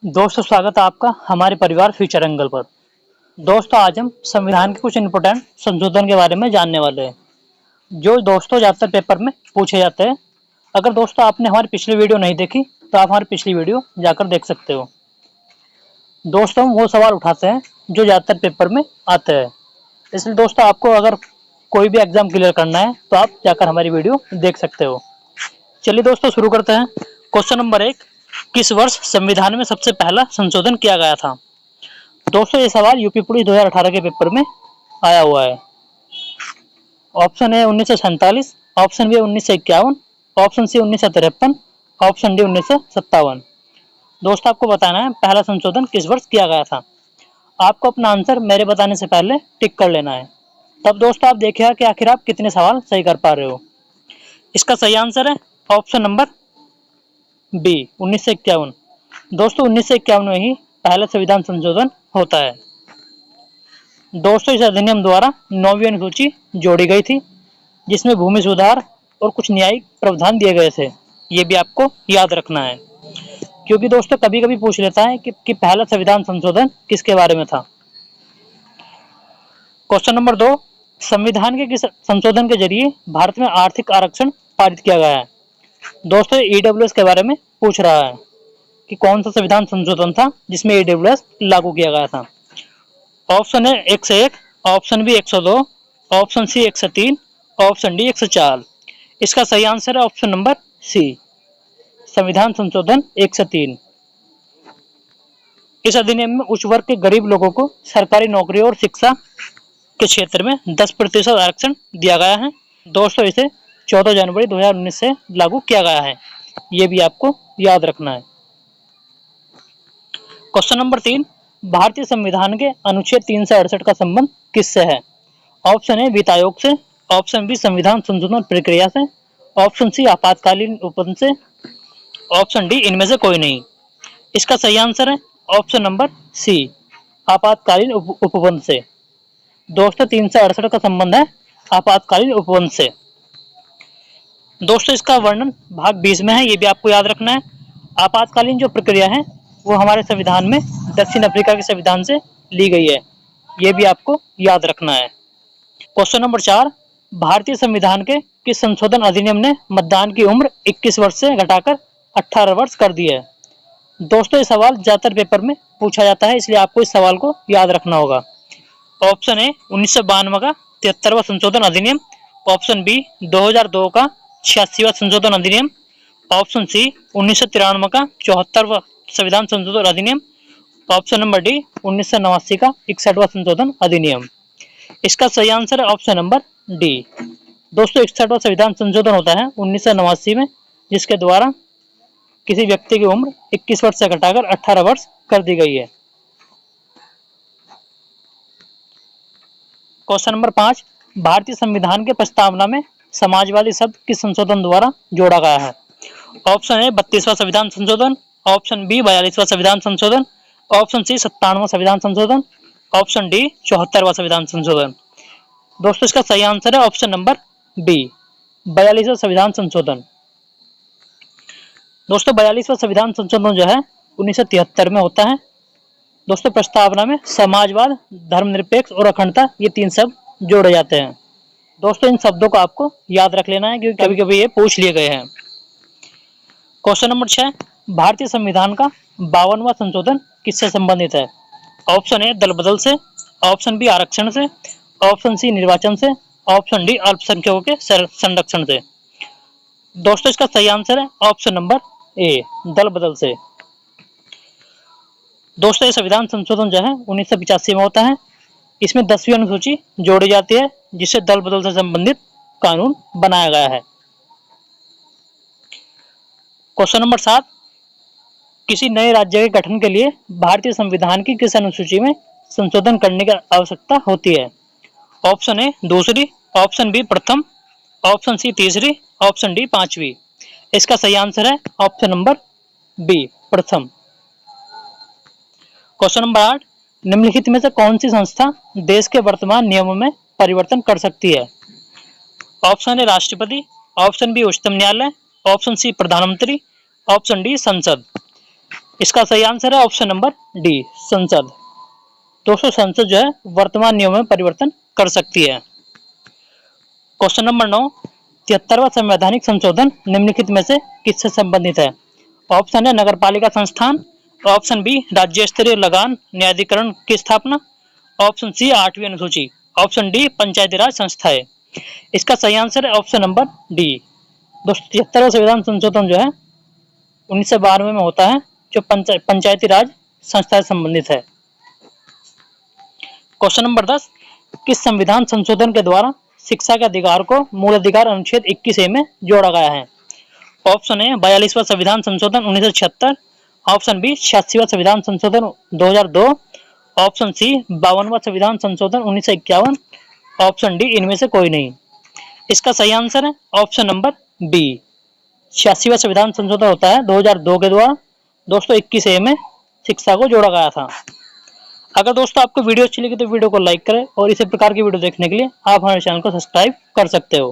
दोस्तों, स्वागत है आपका हमारे परिवार फ्यूचर एंगल पर। दोस्तों, आज हम संविधान के कुछ इम्पोर्टेंट संशोधन के बारे में जानने वाले हैं, जो दोस्तों ज़्यादातर पेपर में पूछे जाते हैं। अगर दोस्तों आपने हमारी पिछली वीडियो नहीं देखी, तो आप हमारी पिछली वीडियो जाकर देख सकते हो। दोस्तों, हम वो सवाल उठाते हैं जो ज़्यादातर पेपर में आते हैं। इसलिए दोस्तों, आपको अगर कोई भी एग्जाम क्लियर करना है, तो आप जाकर हमारी वीडियो देख सकते हो। चलिए दोस्तों, शुरू करते हैं। क्वेश्चन नंबर 1, किस वर्ष संविधान में सबसे पहला संशोधन किया गया था? दोस्तों, ये सवाल यूपी पुलिस 2018 के पेपर में आया हुआ है। Option A 1947, option B 1951, option C 1953, option D 1957। दोस्तों, आपको बताना है पहला संशोधन किस वर्ष किया गया था। आपको अपना आंसर मेरे बताने से पहले टिक कर लेना है। तब दोस्तों आप देखिएगा कि आखिर आप कितने सवाल सही कर पा रहे हो। इसका सही आंसर है ऑप्शन नंबर बी 1951। दोस्तों, 1951 में ही पहला संविधान संशोधन होता है। दोस्तों, इस अधिनियम द्वारा 9वीं अनुसूची जोड़ी गई थी, जिसमें भूमि सुधार और कुछ न्यायिक प्रावधान दिए गए थे। ये भी आपको याद रखना है, क्योंकि दोस्तों कभी कभी पूछ लेता है कि पहला संविधान संशोधन किसके बारे में था। क्वेश्चन नंबर 2, संविधान के किस संशोधन के जरिए भारत में आर्थिक आरक्षण पारित किया गया है? दोस्तों, ईडब्ल्यूएस के बारे में पूछ रहा है कि कौन सा संविधान संशोधन था जिसमें ईडब्ल्यूएस लागू किया गया था। ऑप्शन है 101, option B 102, option C 103, option D 104। इसका सही आंसर है ऑप्शन नंबर सी, संविधान संशोधन 103। इस अधिनियम में उच्च वर्ग के गरीब लोगों को सरकारी नौकरी और शिक्षा के क्षेत्र में 10% आरक्षण दिया गया है। दोस्तों, इसे 14 जनवरी 2019 से लागू किया गया है। ये भी आपको याद रखना है। क्वेश्चन नंबर 3, भारतीय संविधान के अनुच्छेद 368 का संबंध किससे है? ऑप्शन ए वित्त आयोग से, ऑप्शन बी संविधान संशोधन प्रक्रिया से, ऑप्शन सी आपातकालीन उपबंध से, ऑप्शन डी इनमें से कोई नहीं। इसका सही आंसर है ऑप्शन नंबर सी, आपातकालीन उपबंध से। दोस्तों, 368 का संबंध है आपातकालीन उपबंध से। दोस्तों, इसका वर्णन भाग 20 में है, ये भी आपको याद रखना है। आपातकालीन जो प्रक्रिया है वो हमारे संविधान में दक्षिण अफ्रीका के संविधान से ली गई है। ये भी आपको याद रखना है। क्वेश्चन नंबर 4, भारतीय संविधान के किस संशोधन अधिनियम ने मतदान की उम्र 21 वर्ष से घटाकर 18 वर्ष कर दी है? दोस्तों, ये सवाल ज्यादातर पेपर में पूछा जाता है, इसलिए आपको इस सवाल को याद रखना होगा। ऑप्शन ए 1992 का 73वां संशोधन अधिनियम, ऑप्शन बी 2002 का 86वां संशोधन अधिनियम, ऑप्शन सी 1993 का 74वां संविधान संशोधन अधिनियम, ऑप्शन नंबर डी 1989 का 61वां संशोधन अधिनियम। इसका सही आंसर है ऑप्शन नंबर डी। दोस्तों, 61वां संविधान संशोधन होता है 1989 में, जिसके द्वारा किसी व्यक्ति की उम्र 21 वर्ष से घटाकर 18 वर्ष कर दी गई है। क्वेश्चन नंबर 5, भारतीय संविधान के प्रस्तावना में समाजवादी शब्द किस संशोधन द्वारा जोड़ा गया है? ऑप्शन ए 32वां संविधान संशोधन, ऑप्शन बी 42वां संविधान संशोधन, ऑप्शन सी 97वां संविधान संशोधन, ऑप्शन डी 74वां संविधान संशोधन। दोस्तों, इसका सही आंसर है ऑप्शन नंबर बी, 42वां संविधान संशोधन। दोस्तों, 42वां संविधान संशोधन जो है 1973 में होता है। दोस्तों, प्रस्तावना में समाजवाद, धर्मनिरपेक्ष और अखंडता ये 3 शब्द जोड़े जाते हैं। दोस्तों, इन शब्दों को आपको याद रख लेना है, क्योंकि कभी कभी ये पूछ लिए गए हैं। क्वेश्चन नंबर 6, भारतीय संविधान का 52वां संशोधन किससे संबंधित है? ऑप्शन ए दल बदल से, ऑप्शन बी आरक्षण से, ऑप्शन सी निर्वाचन से, ऑप्शन डी अल्पसंख्यकों के संरक्षण से। दोस्तों, इसका सही आंसर है ऑप्शन नंबर ए, दल बदल से। दोस्तों, ये संविधान संशोधन जो है 1985 में होता है। इसमें 10वीं अनुसूची जोड़ी जाती है, जिससे दल बदल से संबंधित कानून बनाया गया है। क्वेश्चन नंबर 7, किसी नए राज्य के गठन के लिए भारतीय संविधान की किस अनुसूची में संशोधन करने की आवश्यकता होती है? ऑप्शन ए दूसरी, ऑप्शन बी प्रथम, ऑप्शन सी तीसरी, ऑप्शन डी 5वीं। इसका सही आंसर है ऑप्शन नंबर बी, प्रथम। क्वेश्चन नंबर 8, निम्नलिखित में से कौन सी संस्था देश के वर्तमान नियमों में परिवर्तन कर सकती है? ऑप्शन ए राष्ट्रपति, ऑप्शन बी उच्चतम न्यायालय, ऑप्शन सी प्रधानमंत्री, ऑप्शन डी संसद। इसका सही आंसर है ऑप्शन नंबर डी, संसद। दोस्तों संसद जो है वर्तमान नियमों में परिवर्तन कर सकती है। क्वेश्चन नंबर 9, 73वां संवैधानिक संशोधन निम्नलिखित में से किससे संबंधित है? ऑप्शन है नगरपालिका संस्थान, ऑप्शन बी राज्य स्तरीय लगान न्यायाधिकरण की स्थापना, ऑप्शन सी 8वीं अनुसूची, ऑप्शन डी पंचायती राज संस्थाएं। इसका सही आंसर है ऑप्शन नंबर डी। दोस्तों 73वां संविधान संशोधन जो है 1992 में होता है, जो पंचायती राज संस्था से संबंधित है। क्वेश्चन नंबर 10, किस संविधान संशोधन के द्वारा शिक्षा के अधिकार को मूल अधिकार अनुच्छेद 21A में जोड़ा गया है? ऑप्शन ए 42वां संविधान संशोधन 1976, ऑप्शन बी 86वां संविधान संशोधन 2002, ऑप्शन सी 52वां संविधान संशोधन 1951, ऑप्शन डी इनमें से कोई नहीं। इसका सही आंसर है ऑप्शन नंबर बी, 86वां संविधान संशोधन होता है 2002 के द्वारा दोस्तों 21A में शिक्षा को जोड़ा गया था। अगर दोस्तों आपको वीडियो अच्छी लगी तो वीडियो को लाइक करें और इसी प्रकार की वीडियो देखने के लिए आप हमारे चैनल को सब्सक्राइब कर सकते हो।